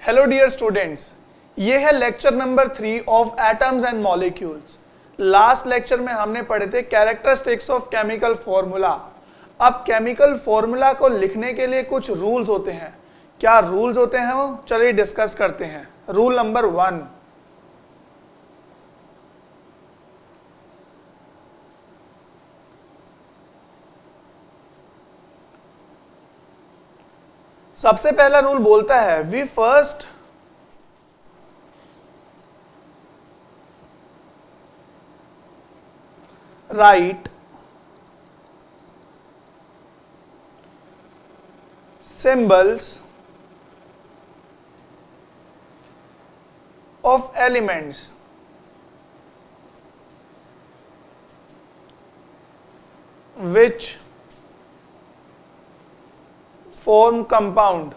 Hello dear students, ये है lecture number 3 of atoms and molecules. Last lecture में हमने पढ़े थे कैरेक्टरिस्टिक्स ऑफ केमिकल फॉर्मूला। अब केमिकल फॉर्मूला को लिखने के लिए कुछ रूल्स होते हैं। क्या रूल्स होते हैं वो चलिए डिस्कस करते हैं। रूल नंबर 1, सबसे पहला रूल बोलता है we first write symbols of elements which form compound।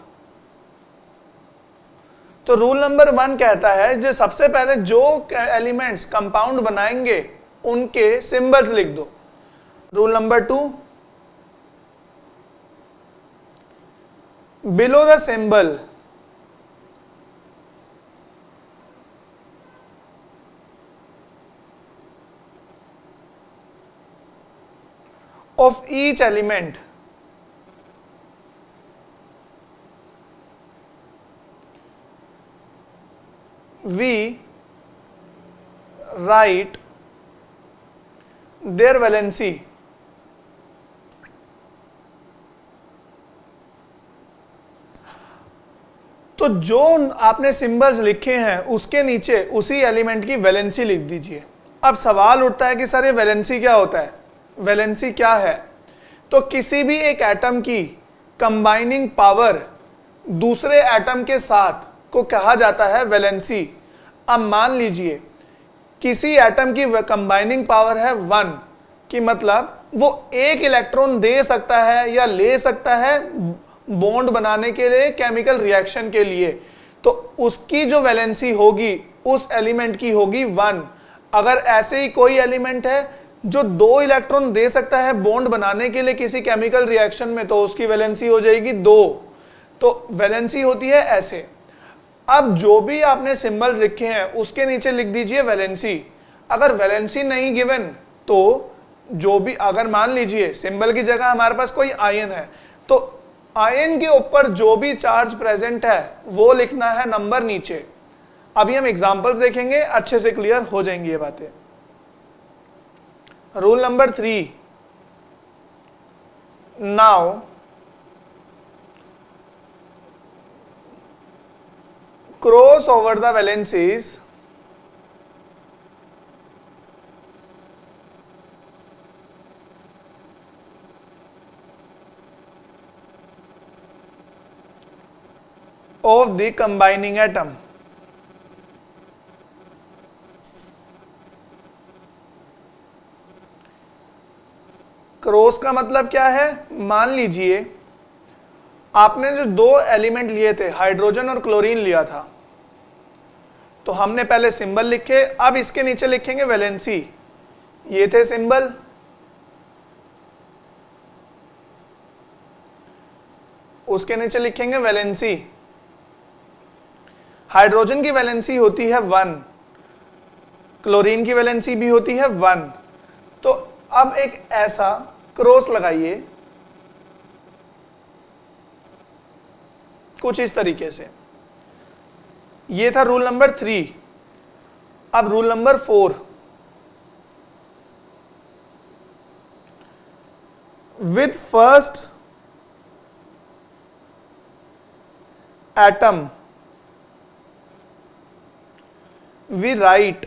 तो रूल नंबर 1 कहता है जो सबसे पहले जो एलिमेंट्स कंपाउंड बनाएंगे उनके सिंबल्स लिख दो। Rule number 2, below the symbol of each element we write their valency। तो जो आपने सिंबल्स लिखे हैं उसके नीचे उसी एलिमेंट की वैलेंसी लिख दीजिए। अब सवाल उठता है कि सर ये वैलेंसी क्या होता है? वैलेंसी क्या है? तो किसी भी एक एटम की कंबाइनिंग पावर दूसरे एटम के साथ को कहा जाता है वैलेंसी। अब मान लीजिए किसी एटम की कंबाइनिंग पावर है 1 कि मतलब वो एक इलेक्ट्रॉन दे सकता है या ले सकता है बॉन्ड बनाने के लिए, केमिकल रिएक्शन के लिए, तो उसकी जो वैलेंसी होगी उस एलिमेंट की होगी 1। अगर ऐसे ही कोई एलिमेंट है जो 2 इलेक्ट्रॉन दे सकता है बॉन्ड बनाने के लिए किसी केमिकल रिएक्शन में, तो उसकी वैलेंसी हो जाएगी 2। तो वैलेंसी होती है ऐसे। अब जो भी आपने सिंबल्स लिखे हैं उसके नीचे लिख दीजिए वैलेंसी। अगर वैलेंसी नहीं गिवन तो जो भी, अगर मान लीजिए सिंबल की जगह हमारे पास कोई आयन है तो आयन के ऊपर जो भी चार्ज प्रेजेंट है वो लिखना है नंबर नीचे। अभी हम एग्जांपल्स देखेंगे, अच्छे से क्लियर हो जाएंगी ये बातें। Rule number 3, now cross over the valencies of the combining atom। Cross का मतलब क्या है? मान लीजिए आपने जो 2 एलिमेंट लिए थे, हाइड्रोजन और क्लोरीन लिया था, तो हमने पहले सिंबल लिखे, अब इसके नीचे लिखेंगे वैलेंसी। ये थे सिंबल, उसके नीचे लिखेंगे वैलेंसी। हाइड्रोजन की वैलेंसी होती है 1, क्लोरीन की वैलेंसी भी होती है 1। तो अब एक ऐसा क्रॉस लगाइए कुछ इस तरीके से। ये था रूल नंबर 3। अब rule number 4, with first atom we write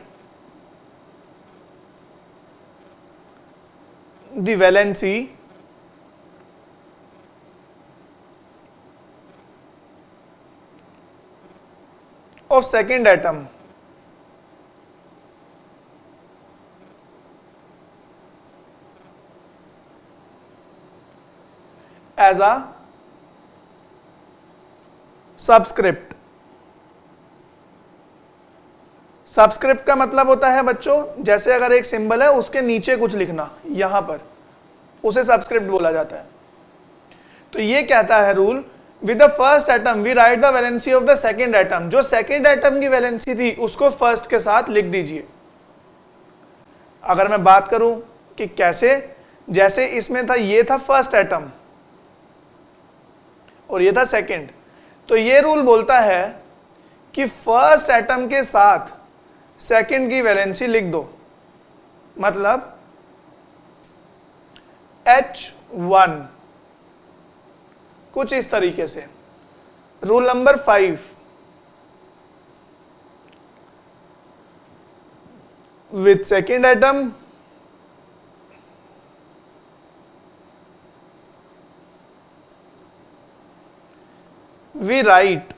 the valency of second atom as a subscript। Subscript का मतलब होता है बच्चों, जैसे अगर एक सिंबल है उसके नीचे कुछ लिखना, यहां पर उसे सबस्क्रिप्ट बोला जाता है। तो ये कहता है rule, with the first atom we write the valency of the second atom. जो सेकेंड एटम की वैलेंसी थी उसको फर्स्ट के साथ लिख दीजिए। अगर मैं बात करूं कि कैसे, जैसे इसमें था, ये था फर्स्ट एटम और ये था सेकेंड, तो ये रूल बोलता है कि फर्स्ट एटम के साथ सेकेंड की वैलेंसी लिख दो। मतलब H1 कुछ इस तरीके से। Rule number 5, with second atom we write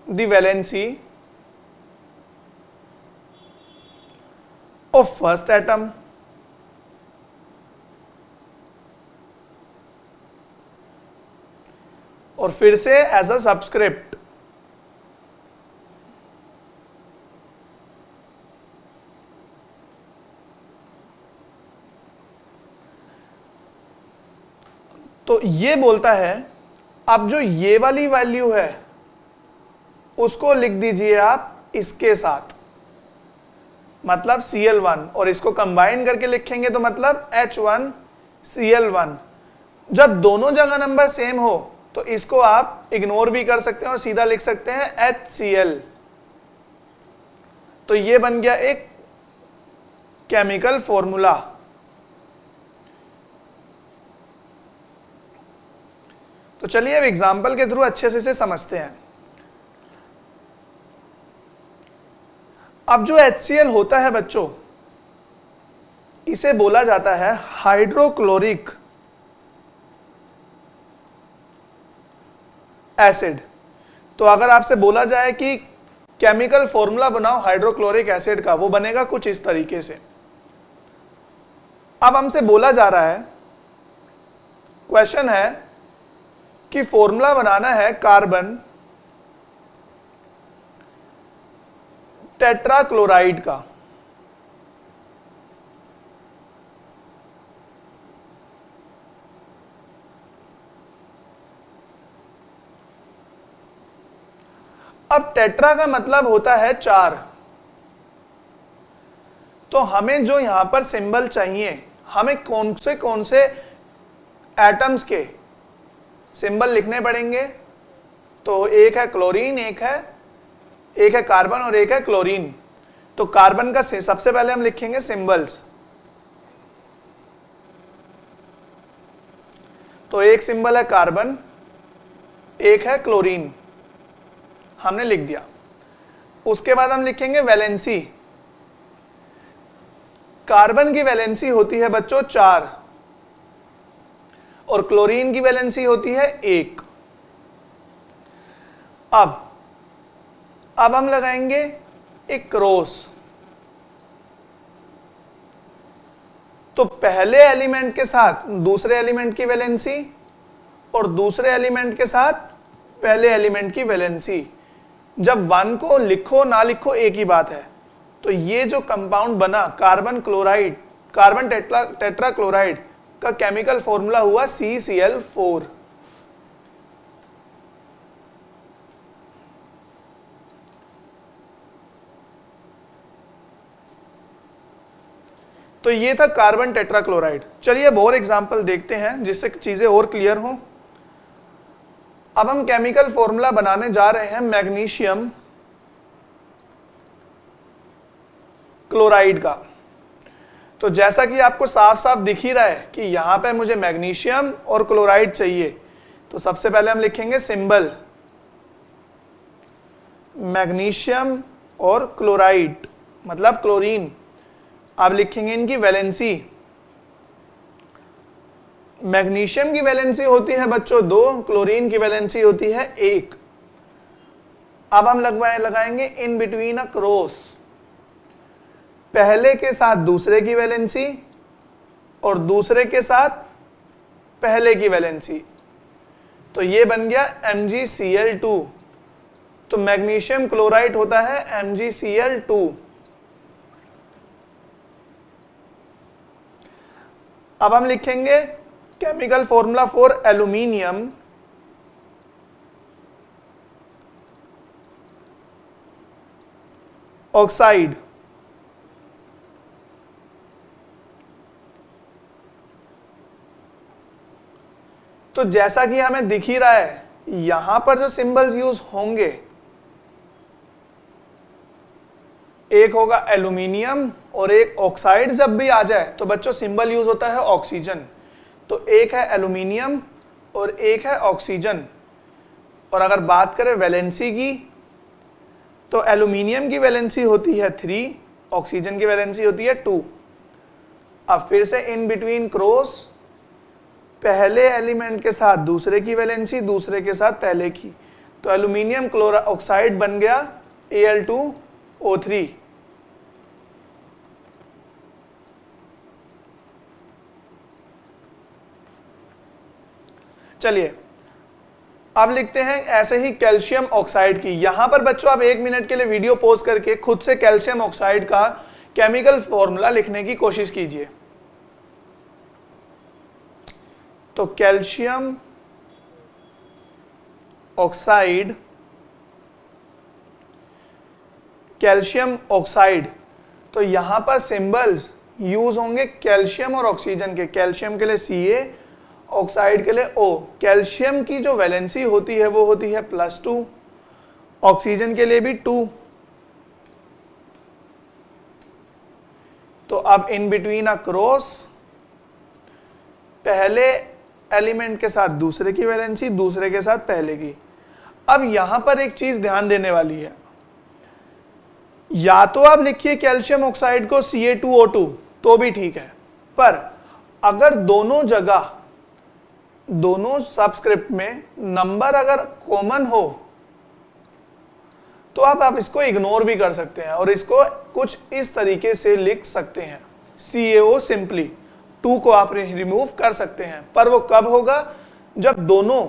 the valency of first atom और फिर से एज अ सबस्क्रिप्ट तो ये बोलता है अब जो ये वाली वैल्यू है उसको लिख दीजिए आप इसके साथ, मतलब Cl1, और इसको कंबाइन करके लिखेंगे तो मतलब H1Cl1। जब दोनों जगह नंबर सेम हो तो इसको आप इग्नोर भी कर सकते हैं और सीधा लिख सकते हैं HCl। तो ये बन गया एक केमिकल फॉर्मूला। तो चलिए अब एग्जाम्पल के थ्रू अच्छे से इसे समझते हैं। अब जो HCl होता है बच्चों, इसे बोला जाता है हाइड्रोक्लोरिक एसिड। तो अगर आपसे बोला जाए कि केमिकल फॉर्मूला बनाओ हाइड्रोक्लोरिक एसिड का, वो बनेगा कुछ इस तरीके से। अब हमसे बोला जा रहा है, क्वेश्चन है कि फॉर्मूला बनाना है कार्बन टेट्राक्लोराइड का। अब टेट्रा का मतलब होता है 4। तो हमें जो यहां पर सिंबल चाहिए, हमें कौन से एटम्स के सिंबल लिखने पड़ेंगे। तो एक है क्लोरीन, एक है कार्बन और एक है क्लोरीन। तो कार्बन का सबसे पहले हम लिखेंगे सिंबल्स। तो एक सिंबल है कार्बन, एक है क्लोरीन, हमने लिख दिया। उसके बाद हम लिखेंगे वैलेंसी। कार्बन की वैलेंसी होती है बच्चों 4 और क्लोरीन की वैलेंसी होती है 1। अब हम लगाएंगे एक क्रॉस। तो पहले एलिमेंट के साथ दूसरे एलिमेंट की वैलेंसी और दूसरे एलिमेंट के साथ पहले एलिमेंट की वैलेंसी। जब 1 को लिखो ना लिखो एक ही बात है। तो ये जो कंपाउंड बना कार्बन क्लोराइड, कार्बन टेट्राक्लोराइड का केमिकल फॉर्मूला हुआ CCl4। तो ये था कार्बन टेट्राक्लोराइड। चलिए अब और एग्जांपल देखते हैं जिससे चीजें और क्लियर हों। अब हम केमिकल फॉर्मूला बनाने जा रहे हैं मैग्नीशियम क्लोराइड का। तो जैसा कि आपको साफ साफ दिख ही रहा है कि यहां पे मुझे मैग्नीशियम और क्लोराइड चाहिए। तो सबसे पहले हम लिखेंगे सिंबल मैग्नीशियम और क्लोराइड, मतलब क्लोरीन। अब लिखेंगे इनकी वैलेंसी। मैग्नीशियम की वैलेंसी होती है बच्चों 2, क्लोरीन की वैलेंसी होती है 1। अब हम लगाएंगे इन बिटवीन अ क्रॉस, पहले के साथ दूसरे की वैलेंसी और दूसरे के साथ पहले की वैलेंसी। तो ये बन गया MgCl2। तो मैग्नीशियम क्लोराइड होता है MgCl2। अब हम लिखेंगे chemical formula for aluminium oxide. तो जैसा कि हमें दिख ही रहा है, यहां पर जो सिंबल्स यूज होंगे, एक होगा एल्यूमिनियम और एक ऑक्साइड। जब भी आ जाए तो बच्चों सिंबल यूज होता है ऑक्सीजन। तो एक है एल्यूमिनियम और एक है ऑक्सीजन। और अगर बात करें वैलेंसी की, तो एल्यूमिनियम की वैलेंसी होती है 3, ऑक्सीजन की वैलेंसी होती है 2। अब फिर से इन बिटवीन क्रॉस, पहले एलिमेंट के साथ दूसरे की वैलेंसी, दूसरे के साथ पहले की। तो एल्यूमिनियम क्लोरा ऑक्साइड बन गया Al2O3। चलिए अब लिखते हैं ऐसे ही कैल्शियम ऑक्साइड की। यहां पर बच्चों आप 1 मिनट के लिए वीडियो पॉज करके खुद से कैल्शियम ऑक्साइड का केमिकल फॉर्मूला लिखने की कोशिश कीजिए। तो कैल्शियम ऑक्साइड, कैल्शियम ऑक्साइड, तो यहां पर सिंबल्स यूज होंगे कैल्शियम और ऑक्सीजन के। कैल्शियम के लिए Ca, ऑक्साइड के लिए O। कैल्शियम की जो वैलेंसी होती है वो होती है +2, ऑक्सीजन के लिए भी 2। तो अब इन बिटवीन अ क्रॉस, पहले एलिमेंट के साथ दूसरे की वैलेंसी, दूसरे के साथ पहले की। अब यहां पर एक चीज ध्यान देने वाली है, या तो आप लिखिए कैल्शियम ऑक्साइड को Ca2O2 तो भी ठीक है, पर अगर दोनों जगह, दोनों सबस्क्रिप्ट में नंबर अगर कॉमन हो तो आप इसको इग्नोर भी कर सकते हैं और इसको कुछ इस तरीके से लिख सकते हैं, CaO सिंपली। 2 को आप रिमूव कर सकते हैं, पर वो कब होगा? जब दोनों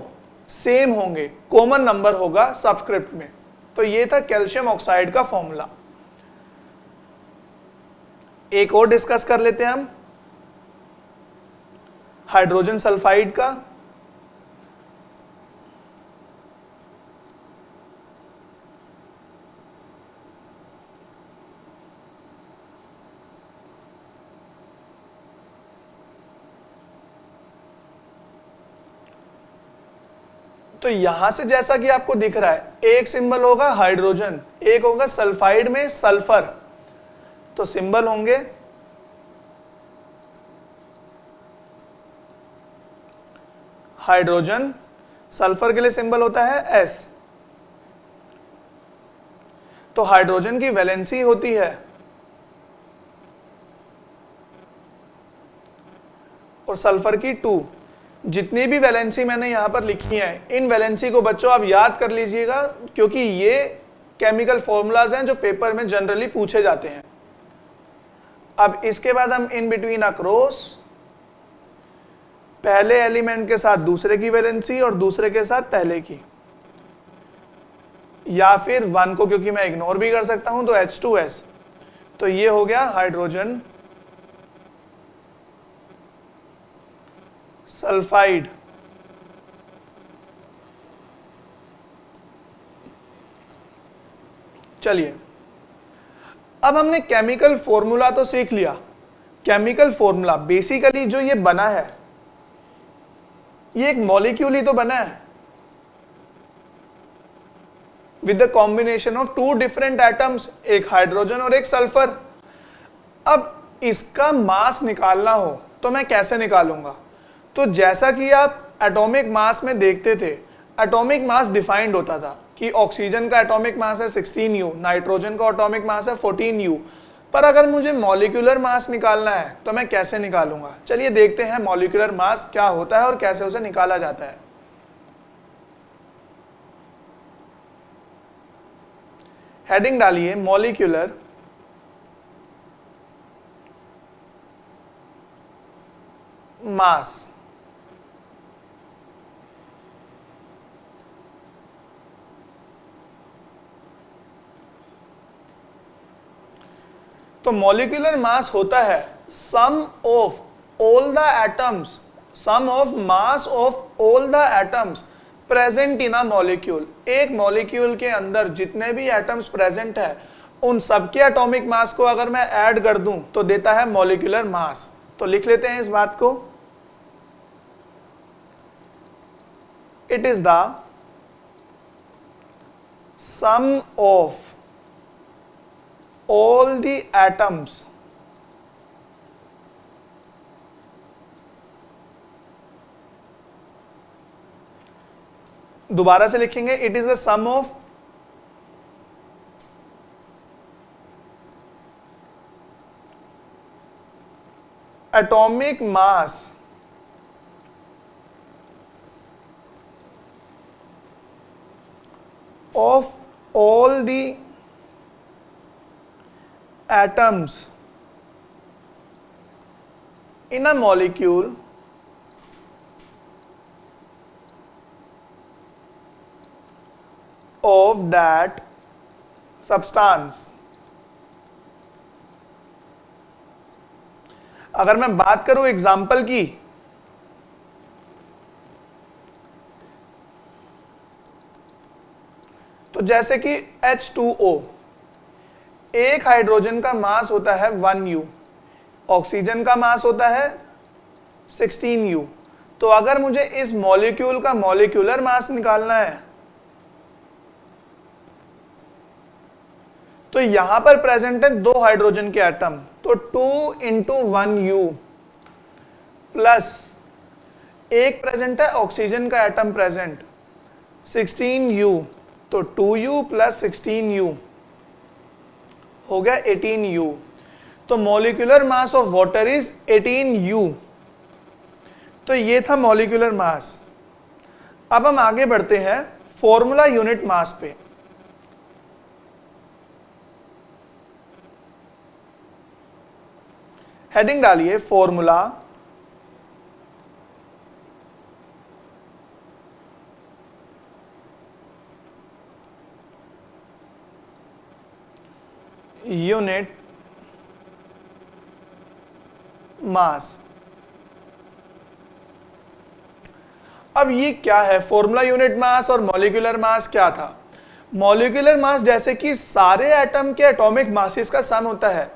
सेम होंगे, कॉमन नंबर होगा सबस्क्रिप्ट में। तो ये था कैल्शियम ऑक्साइड का फॉर्मूला। एक और डिस्कस कर लेते हैं हम, हाइड्रोजन सल्फाइड का। तो यहां से जैसा कि आपको दिख रहा है, एक सिंबल होगा हाइड्रोजन, एक होगा सल्फाइड में सल्फर। तो सिंबल होंगे हाइड्रोजन, सल्फर के लिए सिंबल होता है S। तो हाइड्रोजन की वैलेंसी होती है और सल्फर की 2। जितनी भी वैलेंसी मैंने यहां पर लिखी है, इन वैलेंसी को बच्चों आप याद कर लीजिएगा, क्योंकि ये केमिकल फॉर्मूलाज हैं जो पेपर में जनरली पूछे जाते हैं। अब इसके बाद हम इन बिटवीन अ क्रॉस, पहले एलिमेंट के साथ दूसरे की वैलेंसी और दूसरे के साथ पहले की, या फिर 1 को क्योंकि मैं इग्नोर भी कर सकता हूं तो H2S। तो ये हो गया हाइड्रोजन सल्फाइड। चलिए अब हमने केमिकल फॉर्मूला तो सीख लिया। केमिकल फॉर्मूला बेसिकली जो ये बना है, ये एक मॉलिक्यूल ही तो बना है with the combination of 2 different atoms, एक हाइड्रोजन और एक सल्फर। अब इसका मास निकालना हो तो मैं कैसे निकालूंगा? तो जैसा कि आप एटॉमिक मास में देखते थे, एटॉमिक मास डिफाइंड होता था कि ऑक्सीजन का एटॉमिक मास है 16U, नाइट्रोजन का एटॉमिक मास है 14U। पर अगर मुझे मॉलिक्यूलर मास निकालना है तो मैं कैसे निकालूंगा? चलिए देखते हैं मॉलिक्यूलर मास क्या होता है और कैसे उसे निकाला जाता है। हेडिंग डालिए मॉलिक्यूलर मास। तो मॉलिक्यूलर मास होता है sum of all the atoms, sum of mass of all the atoms present in a molecule. एक मॉलिक्यूल के अंदर जितने भी एटम्स प्रेजेंट है उन सबके एटॉमिक मास को अगर मैं ऐड कर दूं तो देता है मॉलिक्यूलर मास। तो लिख लेते हैं इस बात को, it is the sum of all the atoms दोबारा से लिखेंगे, it is the sum of atomic mass of all the atoms in a molecule of that substance। अगर मैं बात करूं एग्जाम्पल की, तो जैसे कि H2O, एक हाइड्रोजन का मास होता है 1U, ऑक्सीजन का मास होता है 16U। तो अगर मुझे इस मॉलिक्यूल का मॉलिक्यूलर मास निकालना है तो यहां पर प्रेजेंट है 2 हाइड्रोजन के एटम, तो 2 इंटू 1U प्लस एक प्रेजेंट है ऑक्सीजन का एटम प्रेजेंट 16U, तो 2U प्लस 16U हो गया 18U। तो molecular mass of water is 18U। तो ये था मॉलिक्यूलर मास। अब हम आगे बढ़ते हैं फॉर्मूला यूनिट मास पे। हेडिंग डालिए फॉर्मूला यूनिट मास। अब ये क्या है, फॉर्मूला यूनिट मास और मॉलिक्यूलर मास क्या था? मॉलिक्यूलर मास जैसे कि सारे एटम के एटॉमिक मासेस का सम होता है,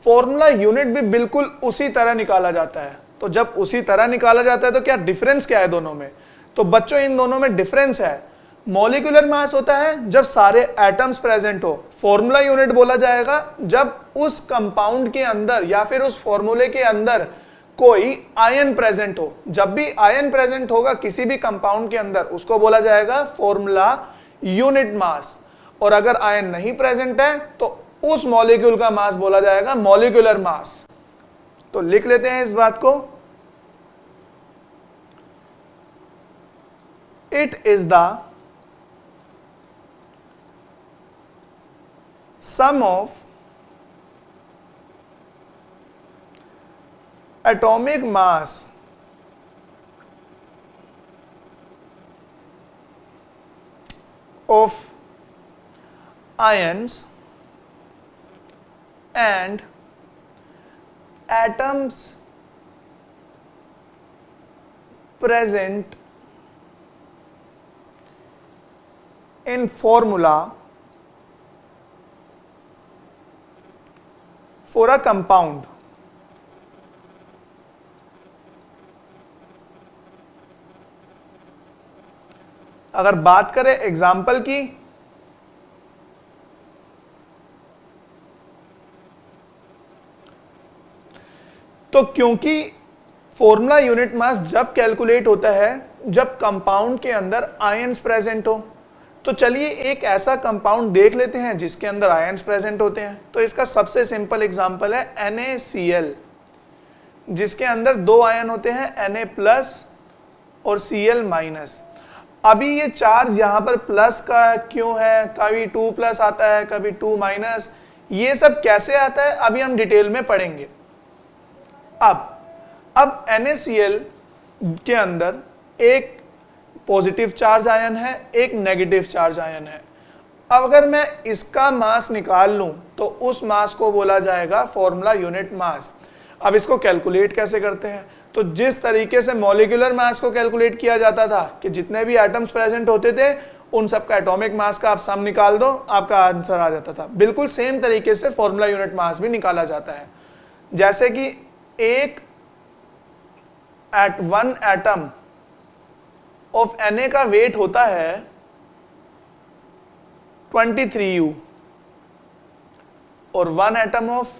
फॉर्मूला यूनिट भी बिल्कुल उसी तरह निकाला जाता है। तो जब उसी तरह निकाला जाता है तो क्या डिफरेंस क्या है दोनों में? तो बच्चों इन दोनों में डिफरेंस है। मॉलिक्यूलर मास होता है जब सारे एटम्स प्रेजेंट हो, फॉर्मूला यूनिट बोला जाएगा जब उस कंपाउंड के अंदर या फिर उस फॉर्मूले के अंदर कोई आयन प्रेजेंट हो। जब भी आयन प्रेजेंट होगा किसी भी कंपाउंड के अंदर उसको बोला जाएगा फॉर्मूला यूनिट मास। और अगर आयन नहीं प्रेजेंट है तो उस मॉलिक्यूल का मास बोला जाएगा मॉलिक्यूलर मास। तो लिख लेते हैं इस बात को, it is the sum of atomic mass of ions and atoms present in formula for a compound। अगर बात करें एग्जाम्पल की, तो क्योंकि फॉर्मूला यूनिट मास जब कैलकुलेट होता है जब कंपाउंड के अंदर आयंस प्रेजेंट हो, तो चलिए एक ऐसा कंपाउंड देख लेते हैं जिसके अंदर आयंस प्रेजेंट होते हैं। तो इसका सबसे सिंपल एग्जांपल है NaCl, जिसके अंदर 2 आयन होते हैं Na प्लस और Cl माइनस। अभी ये चार्ज यहाँ पर प्लस का क्यों है, कभी 2 प्लस आता है कभी 2 माइनस, ये सब कैसे आता है अभी हम डिटेल में पढ़ेंगे। अब NaCl के अंदर एक पॉजिटिव चार्ज आयन है, एक नेगेटिव चार्ज आयन है। अब अगर मैं इसका मास निकाल लूं तो उस मास को बोला जाएगा फॉर्मूला यूनिट मास। अब इसको कैलकुलेट कैसे करते हैं? तो जिस तरीके से मॉलिक्यूलर मास को कैलकुलेट किया जाता था कि जितने भी एटम्स प्रेजेंट होते थे उन सबका एटॉमिक मास का आप सम निकाल दो, आपका आंसर आ जाता था। बिल्कुल सेम तरीके से फॉर्मूला यूनिट मास भी निकाला जाता है। जैसे कि एक वन एटम ऑफ Na का वेट होता है 23U और वन एटम ऑफ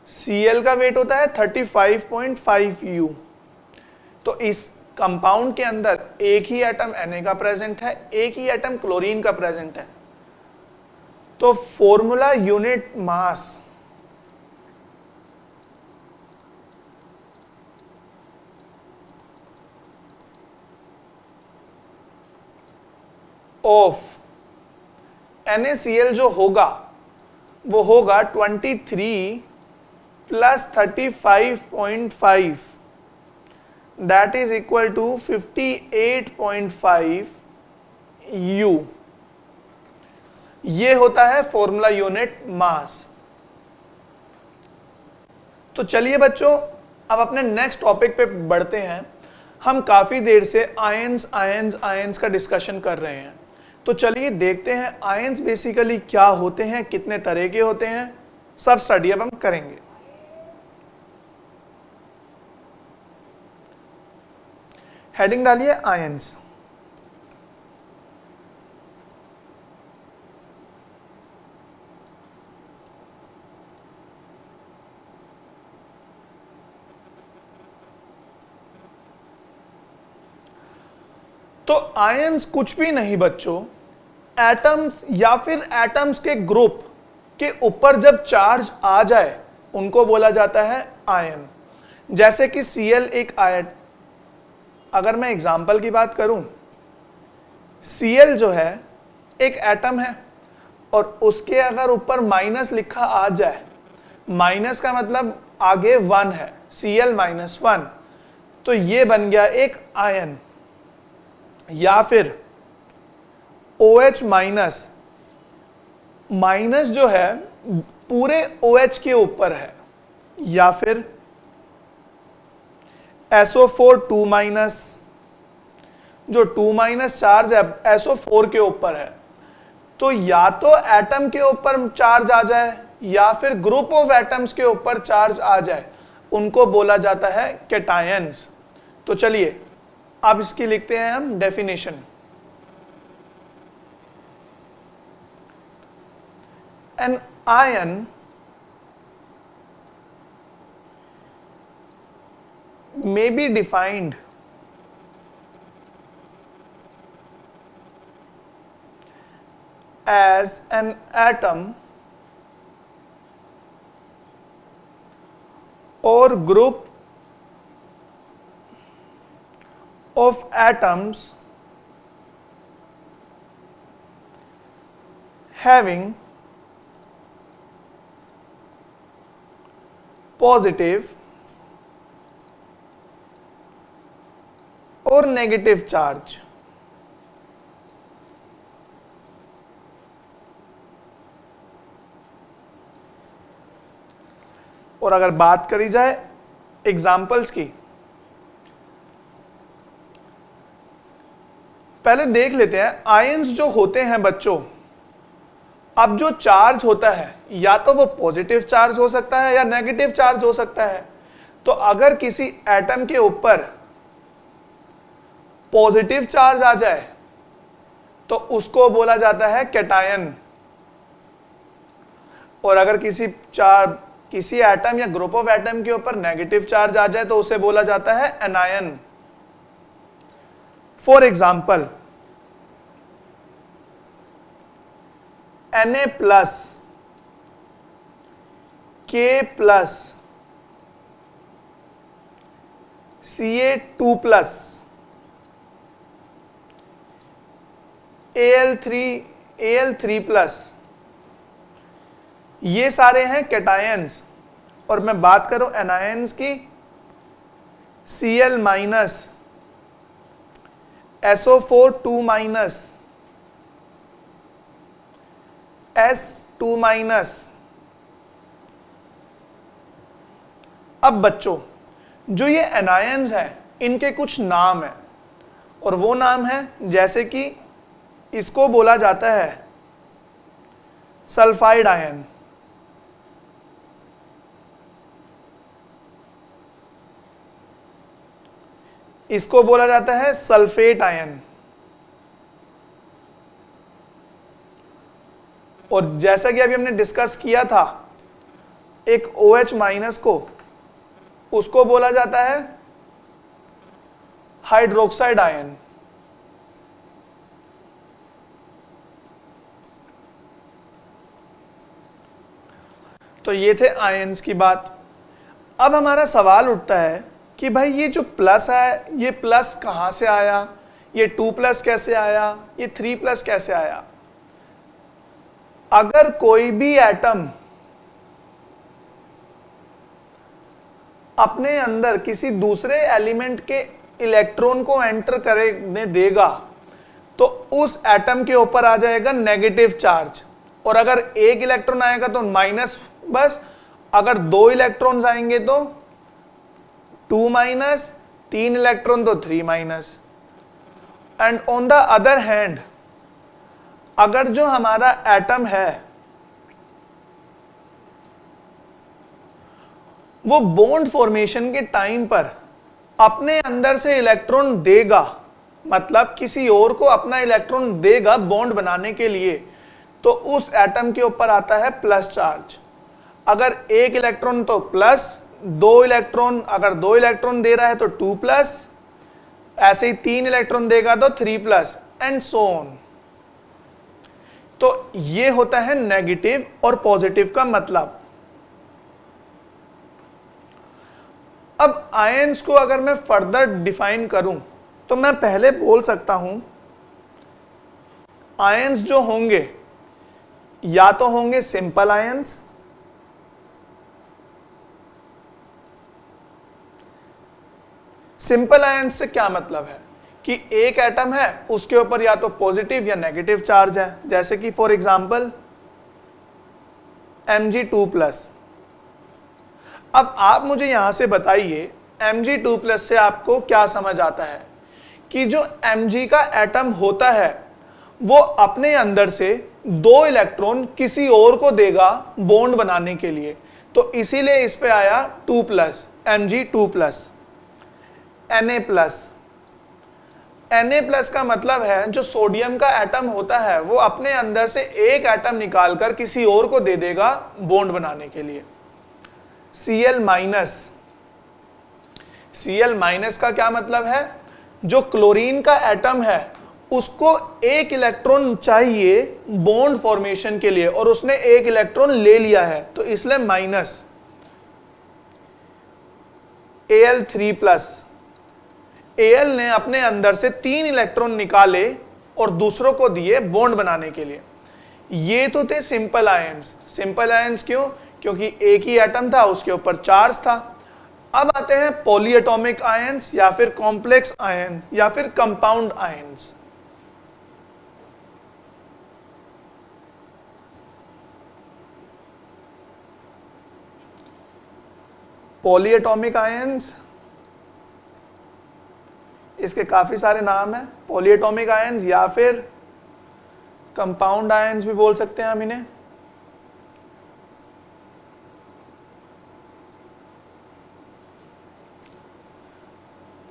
Cl का वेट होता है 35.5U। तो इस कंपाउंड के अंदर एक ही एटम Na का प्रेजेंट है, एक ही एटम क्लोरीन का प्रेजेंट है। तो formula unit mass of NaCl जो होगा वो होगा 23 plus 35.5 that is equal to 58.5 U। ये होता है फॉर्मूला यूनिट मास। तो चलिए बच्चों अब अपने नेक्स्ट टॉपिक पे बढ़ते हैं। हम काफी देर से आयंस आयंस आयंस का डिस्कशन कर रहे हैं, तो चलिए देखते हैं आयंस बेसिकली क्या होते हैं, कितने तरह के होते हैं, सब स्टडी अब हम करेंगे। हेडिंग डालिए आयंस। तो आयंस कुछ भी नहीं बच्चों, एटम्स या फिर एटम्स के ग्रुप के ऊपर जब चार्ज आ जाए उनको बोला जाता है आयन। जैसे कि Cl एक आयन, अगर मैं एग्जांपल की बात करूं, Cl जो है एक एटम है और उसके अगर ऊपर माइनस लिखा आ जाए, माइनस का मतलब आगे 1 है, Cl-1, तो ये बन गया एक आयन। या फिर OH माइनस, माइनस जो है पूरे OH के ऊपर है, या फिर SO4 2 माइनस, जो 2 माइनस चार्ज है SO4 के ऊपर है। तो या तो एटम के ऊपर चार्ज आ जाए या फिर ग्रुप ऑफ एटम्स के ऊपर चार्ज आ जाए, उनको बोला जाता है कैटायंस। तो चलिए अब इसकी लिखते हैं हम definition. An ion may be defined as an atom or group of atoms having positive और नेगेटिव चार्ज। और अगर बात करी जाए एग्जाम्पल्स की, पहले देख लेते हैं आयंस जो होते हैं बच्चों। अब जो चार्ज होता है या तो वो पॉजिटिव चार्ज हो सकता है या नेगेटिव चार्ज हो सकता है। तो अगर किसी एटम के ऊपर पॉजिटिव चार्ज आ जाए तो उसको बोला जाता है कैटायन, और अगर किसी एटम या ग्रुप ऑफ एटम के ऊपर नेगेटिव चार्ज आ जाए तो उसे बोला जाता है anion. For example Na plus, K plus, Ca2 plus, Al3 plus, ये सारे हैं कैटायंस। और मैं बात करूं एनायंस की, Cl minus, SO4 2 minus, S2 minus, अब बच्चों, जो ये एनायंस हैं इनके कुछ नाम हैं, और वो नाम है जैसे कि इसको बोला जाता है सल्फाइड आयन, इसको बोला जाता है सल्फेट आयन, और जैसा कि अभी हमने डिस्कस किया था एक OH माइनस को, उसको बोला जाता है हाइड्रोक्साइड आयन। तो ये थे आयन्स की बात। अब हमारा सवाल उठता है कि भाई ये जो प्लस है, ये प्लस कहां से आया, ये 2+ कैसे आया, ये 3+ कैसे आया। अगर कोई भी एटम अपने अंदर किसी दूसरे एलिमेंट के इलेक्ट्रॉन को एंटर करने देगा तो उस एटम के ऊपर आ जाएगा नेगेटिव चार्ज, और अगर एक इलेक्ट्रॉन आएगा तो माइनस बस, अगर 2 इलेक्ट्रॉन्स आएंगे तो 2-, 3 इलेक्ट्रॉन तो 3-। And on the other hand, अगर जो हमारा एटम है वो बॉन्ड फॉर्मेशन के टाइम पर अपने अंदर से इलेक्ट्रॉन देगा, मतलब किसी और को अपना इलेक्ट्रॉन देगा बॉन्ड बनाने के लिए, तो उस एटम के ऊपर आता है प्लस चार्ज। अगर एक इलेक्ट्रॉन तो प्लस, 2 इलेक्ट्रॉन, अगर 2 इलेक्ट्रॉन दे रहा है तो 2+, ऐसे ही 3 इलेक्ट्रॉन देगा तो 3+, एंड सो ऑन। तो ये होता है नेगेटिव और पॉजिटिव का मतलब। अब आयंस को अगर मैं फर्दर डिफाइन करूं तो मैं पहले बोल सकता हूं आयंस जो होंगे या तो होंगे सिंपल आयंस, सिंपल आयंस से क्या मतलब है कि एक एटम है उसके ऊपर या तो पॉजिटिव या नेगेटिव चार्ज है, जैसे कि फॉर एग्जांपल Mg2+। अब आप मुझे यहां से बताइए Mg2+ से आपको क्या समझ आता है कि जो Mg का एटम होता है वो अपने अंदर से 2 इलेक्ट्रॉन किसी और को देगा बॉन्ड बनाने के लिए, तो इसीलिए इस पे आया 2+, Mg2+। Na+ का मतलब है जो सोडियम का एटम होता है वो अपने अंदर से एक एटम निकालकर किसी और को दे देगा बॉन्ड बनाने के लिए। Cl- का क्या मतलब है, जो क्लोरीन का एटम है उसको एक इलेक्ट्रॉन चाहिए बॉन्ड फॉर्मेशन के लिए और उसने एक इलेक्ट्रॉन ले लिया है तो इसलिए माइनस। Al3+, Al ने अपने अंदर से 3 इलेक्ट्रॉन निकाले और दूसरों को दिए बॉन्ड बनाने के लिए। ये तो थे सिंपल आयंस। सिंपल आयंस क्यों? क्योंकि एक ही एटम था, उसके ऊपर चार्ज था। अब आते हैं पॉलीएटॉमिक आयंस या फिर कॉम्प्लेक्स आयन या फिर कंपाउंड आयंस। पॉलीएटॉमिक आयंस, इसके काफी सारे नाम हैं, पॉलीएटॉमिक आयंस या फिर कंपाउंड आयंस भी बोल सकते हैं हम इन्हें।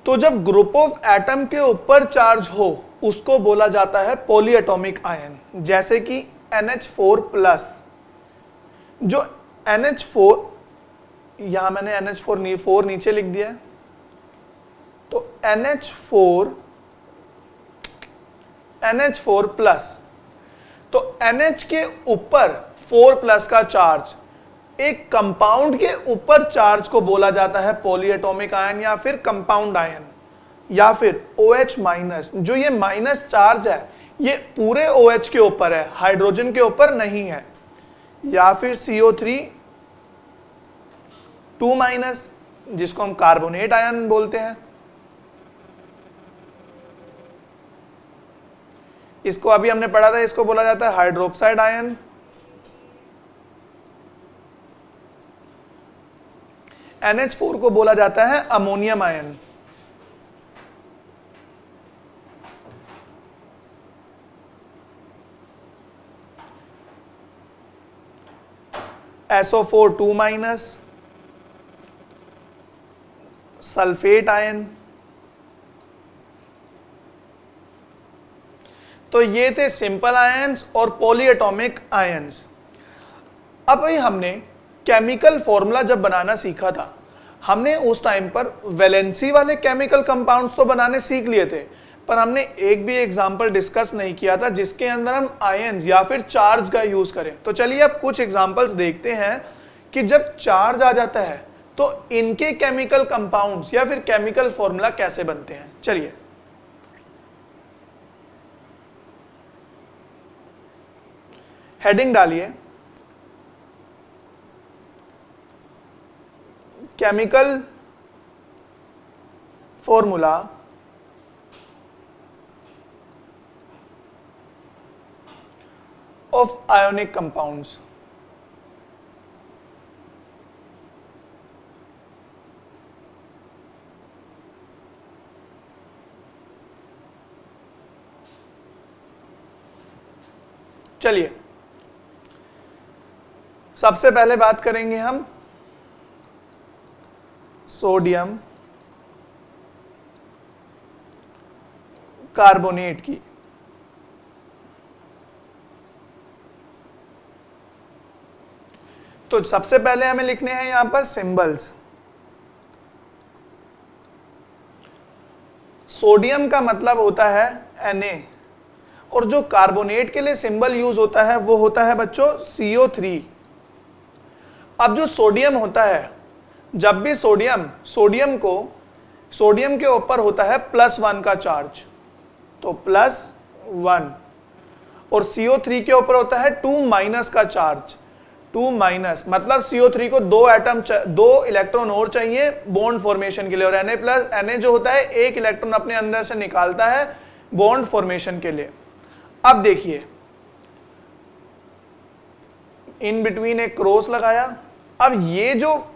तो जब ग्रुप ऑफ एटम के ऊपर चार्ज हो उसको बोला जाता है पॉलीएटॉमिक आयन, जैसे कि NH4+। जो NH4, यहां मैंने NH4 नीचे लिख दिया है, तो NH4+, तो NH के ऊपर 4+ का चार्ज, एक कंपाउंड के ऊपर चार्ज को बोला जाता है पॉलीएटॉमिक आयन या फिर कंपाउंड आयन। या फिर OH-, जो ये माइनस चार्ज है ये पूरे OH के ऊपर है, हाइड्रोजन के ऊपर नहीं है। या फिर CO3 2-, जिसको हम कार्बोनेट आयन बोलते हैं। इसको अभी हमने पढ़ा था, इसको बोला जाता है हाइड्रोक्साइड आयन। NH4 को बोला जाता है ammonium ion. SO4 2- sulphate ion. तो ये थे सिंपल आयंस और पॉलीएटॉमिक आयंस। अब भाई हमने केमिकल फॉर्मूला जब बनाना सीखा था, हमने उस टाइम पर वैलेंसी वाले केमिकल कंपाउंड्स तो बनाने सीख लिए थे, पर हमने एक भी एग्जांपल डिस्कस नहीं किया था जिसके अंदर हम आयंस या फिर चार्ज का यूज करें। तो चलिए अब कुछ एग्जांपल्स देखते हैं कि जब चार्ज आ जाता है तो इनके केमिकल कंपाउंड्स या फिर केमिकल फॉर्मूला कैसे बनते हैं। चलिए हेडिंग डालिए, chemical formula of ionic compounds. चलिए सबसे पहले बात करेंगे हम सोडियम कार्बोनेट की। तो सबसे पहले हमें लिखने हैं यहां पर सिंबल्स। सोडियम का मतलब होता है Na, और जो कार्बोनेट के लिए सिंबल यूज होता है वो होता है बच्चों CO3। अब जो सोडियम होता है, जब भी सोडियम के ऊपर होता है +1 का चार्ज, तो +1, और CO3 के ऊपर होता है 2- का चार्ज, 2- मतलब CO3 को 2 इलेक्ट्रॉन और चाहिए बॉन्ड फॉर्मेशन के लिए, और Na जो होता है 1 इलेक्ट्रॉन अपने अंदर से निकालता है बॉन्ड फॉर्मेशन के लिए। अब देखिए इन बिटवीन एक क्रॉस लगाया। अब ये जो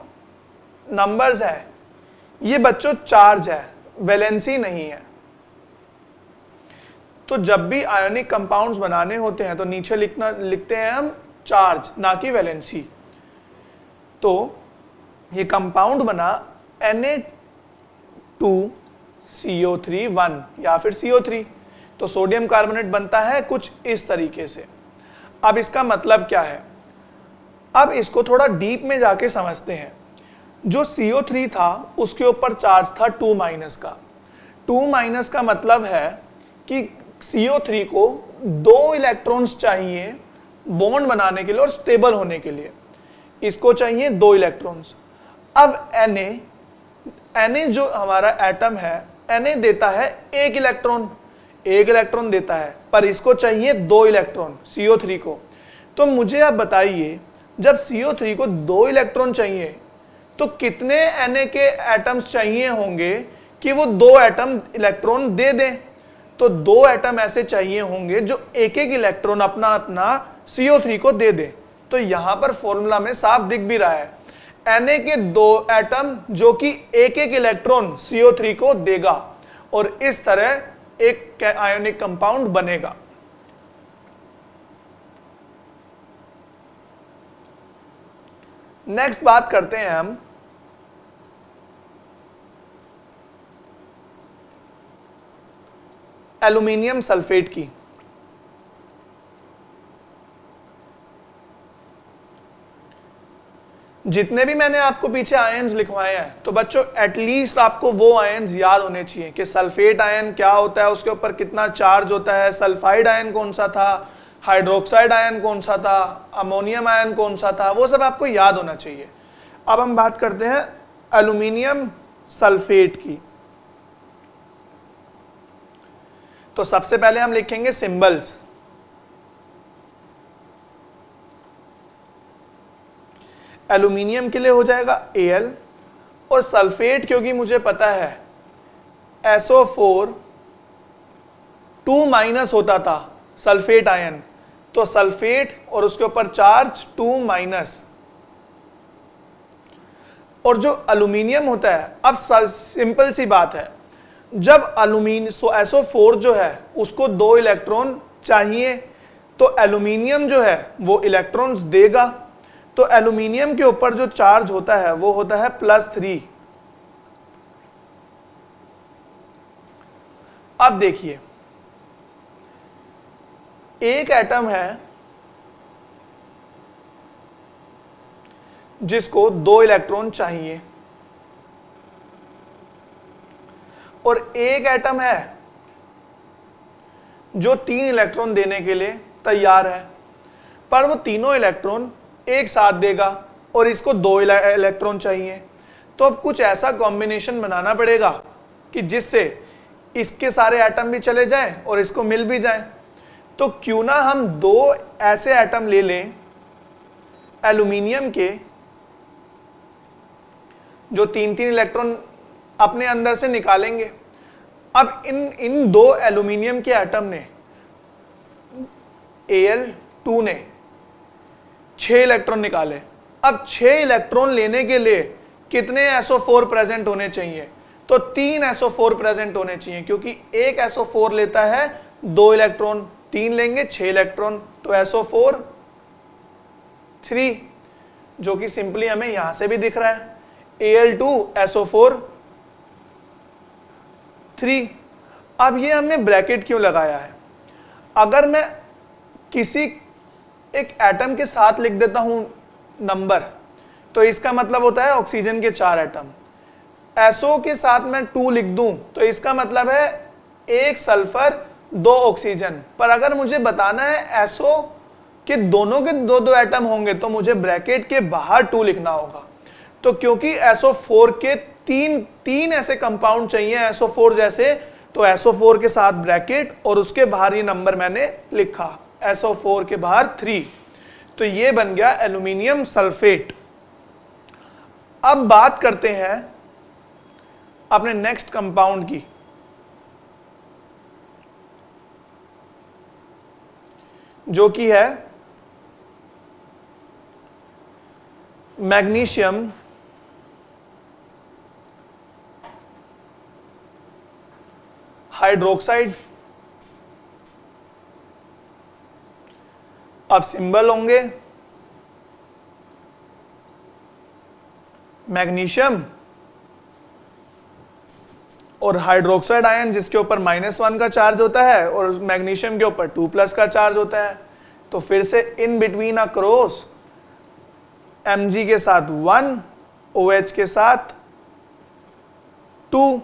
नंबर्स है ये बच्चों चार्ज है, वैलेंसी नहीं है। तो जब भी आयोनिक कंपाउंड्स बनाने होते हैं तो नीचे लिखते हैं हम चार्ज, ना कि वैलेंसी। तो ये कंपाउंड बना Na2CO3 या फिर CO3, तो सोडियम कार्बोनेट बनता है कुछ इस तरीके से। अब इसका मतलब क्या है, अब इसको थोड़ा डीप में जाके समझते हैं। जो CO3 था उसके ऊपर चार्ज था 2- का। 2- का मतलब है कि CO3 को 2 इलेक्ट्रॉन्स चाहिए बॉन्ड बनाने के लिए और स्टेबल होने के लिए, इसको चाहिए 2 इलेक्ट्रॉन्स। अब Na जो हमारा एटम है, Na देता है 1 इलेक्ट्रॉन देता है, पर इसको चाहिए 2 इलेक्ट्रॉन CO3 को। तो मुझे आप बताइए जब CO3 को 2 इलेक्ट्रॉन चाहिए तो कितने Na के एटम्स चाहिए होंगे कि वो 2 इलेक्ट्रॉन दे दें। तो 2 एटम ऐसे चाहिए होंगे जो एक इलेक्ट्रॉन अपना CO3 को दे दे। तो यहां पर फॉर्मूला में साफ दिख भी रहा है, Na के 2 एटम जो कि एक इलेक्ट्रॉन CO3 को देगा, और इस तरह एक आयोनिक कंपाउंड बनेगा। नेक्स्ट बात करते हैं हम एल्यूमिनियम सल्फेट की। जितने भी मैंने आपको पीछे आयंस लिखवाए हैं, तो बच्चों एटलीस्ट आपको वो आयंस याद होने चाहिए कि सल्फेट आयन क्या होता है, उसके ऊपर कितना चार्ज होता है, सल्फाइड आयन कौन सा था, हाइड्रोक्साइड आयन कौन सा था, अमोनियम आयन कौन सा था, वो सब आपको याद होना चाहिए। अब हम बात करते हैं एल्यूमिनियम सल्फेट की। तो सबसे पहले हम लिखेंगे सिंबल्स। एल्यूमिनियम के लिए हो जाएगा Al, और सल्फेट क्योंकि मुझे पता है SO4 2- होता था सल्फेट आयन, तो सल्फेट और उसके ऊपर चार्ज 2-। और जो एल्यूमिनियम होता है, अब सिंपल सी बात है, जब SO4 जो है उसको 2 इलेक्ट्रॉन चाहिए तो एल्यूमिनियम जो है वो इलेक्ट्रॉन्स देगा। तो एल्यूमिनियम के ऊपर जो चार्ज होता है वो होता है +3। अब देखिए, एक एटम है जिसको 2 इलेक्ट्रॉन चाहिए और एक एटम है जो 3 इलेक्ट्रॉन देने के लिए तैयार है, पर वो तीनों इलेक्ट्रॉन एक साथ देगा और इसको 2 इलेक्ट्रॉन चाहिए। तो अब कुछ ऐसा कॉम्बिनेशन बनाना पड़ेगा कि जिससे इसके सारे एटम भी चले जाएं और इसको मिल भी जाएं। तो क्यों ना हम 2 ऐसे एटम ले लें एल्यूमिनियम के जो 3-3 इलेक्ट्रॉन अपने अंदर से निकालेंगे। अब इन 2 एल्यूमिनियम के एटम ने Al2 ने 6 इलेक्ट्रॉन निकाले। अब 6 इलेक्ट्रॉन लेने के लिए कितने SO4 प्रेजेंट होने चाहिए? तो 3 SO4 प्रेजेंट होने चाहिए, क्योंकि एक SO4 लेता है 2 इलेक्ट्रॉन, 3 लेंगे 6 इलेक्ट्रॉन, तो SO4 3, जो कि सिंपली हमें यहां से भी दिख रहा है Al2 SO4 3। अब ये हमने ब्रैकेट क्यों लगाया है? अगर मैं किसी एक एटम के साथ लिख देता हूं नंबर, तो इसका मतलब होता है ऑक्सीजन के 4 एटम। SO के साथ मैं 2 लिख दूं तो इसका मतलब है 1 सल्फर 2 ऑक्सीजन। पर अगर मुझे बताना है SO के दोनों के 2-2 एटम होंगे तो मुझे ब्रैकेट के बाहर 2 लिखना होगा। तो क्योंकि SO4 के 3 ऐसे कंपाउंड चाहिए SO4 जैसे, तो SO4 के साथ ब्रैकेट और उसके बाहर ये नंबर मैंने लिखा, SO4 के बाहर 3। तो ये बन गया एल्यूमिनियम सल्फेट। अब बात करते हैं अपने नेक्स्ट कंपाउंड की, जो कि है मैग्नीशियम हाइड्रोक्साइड। अब सिंबल होंगे मैग्नीशियम और हाइड्रोक्साइड आयन, जिसके ऊपर -1 का चार्ज होता है और मैग्नीशियम के ऊपर 2+ का चार्ज होता है। तो फिर से इन बिटवीन अक्रॉस Mg के साथ 1, OH के साथ 2,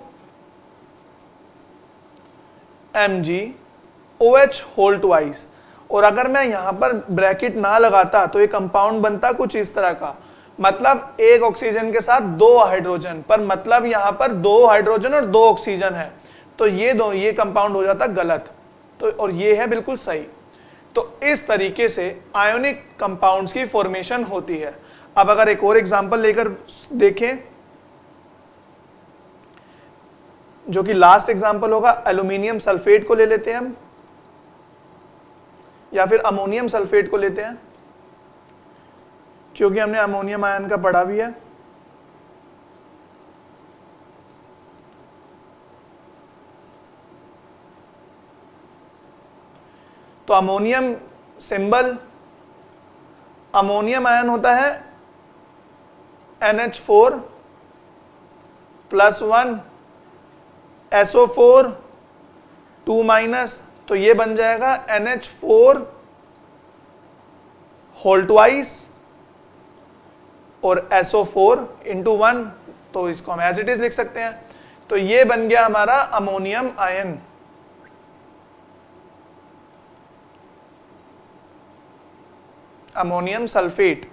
MgOH होल ट्वाइस। और अगर मैं यहां पर ब्रैकेट ना लगाता तो ये कंपाउंड बनता कुछ इस तरह का, मतलब एक ऑक्सीजन के साथ 2 हाइड्रोजन, पर मतलब यहां पर 2 हाइड्रोजन और 2 ऑक्सीजन है, तो ये कंपाउंड हो जाता गलत। तो और ये है बिल्कुल सही। तो इस तरीके से आयोनिक कंपाउंड्स की फॉर्मेशन होती है। अब अगर एक और एग्जांपल लेकर देखें, जो कि लास्ट एग्जांपल होगा, एल्यूमिनियम सल्फेट को ले लेते हैं हम, या फिर अमोनियम सल्फेट को लेते हैं, क्योंकि हमने अमोनियम आयन का पढ़ा भी है। तो अमोनियम सिंबल, अमोनियम आयन होता है NH4 +1 SO4 2-, तो ये बन जाएगा NH4 होल ट्वाइस और SO4 × 1, तो इसको हम एज इट इज लिख सकते हैं। तो ये बन गया हमारा अमोनियम आयन। Ammonium sulphate.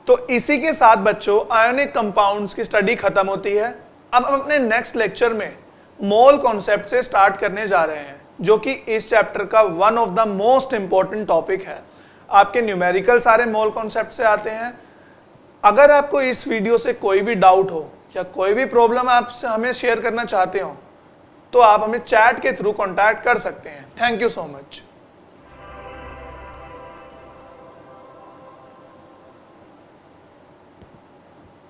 तो इसी के साथ बच्चों आयोनिक कंपाउंड्स की स्टडी खत्म होती है। अब हम अपने नेक्स्ट लेक्चर में मोल कॉन्सेप्ट से स्टार्ट करने जा रहे हैं, जो कि इस चैप्टर का one of the most important topic है। आपके न्यूमेरिकल सारे मोल कॉन्सेप्ट से आते हैं। अगर आपको इस वीडियो से कोई भी डाउट हो या कोई भी प्रॉब्लम आपसे हमें शेयर करना चाहते हो, तो आप हमें चैट के थ्रू कॉन्टैक्ट कर सकते हैं। Thank you so much.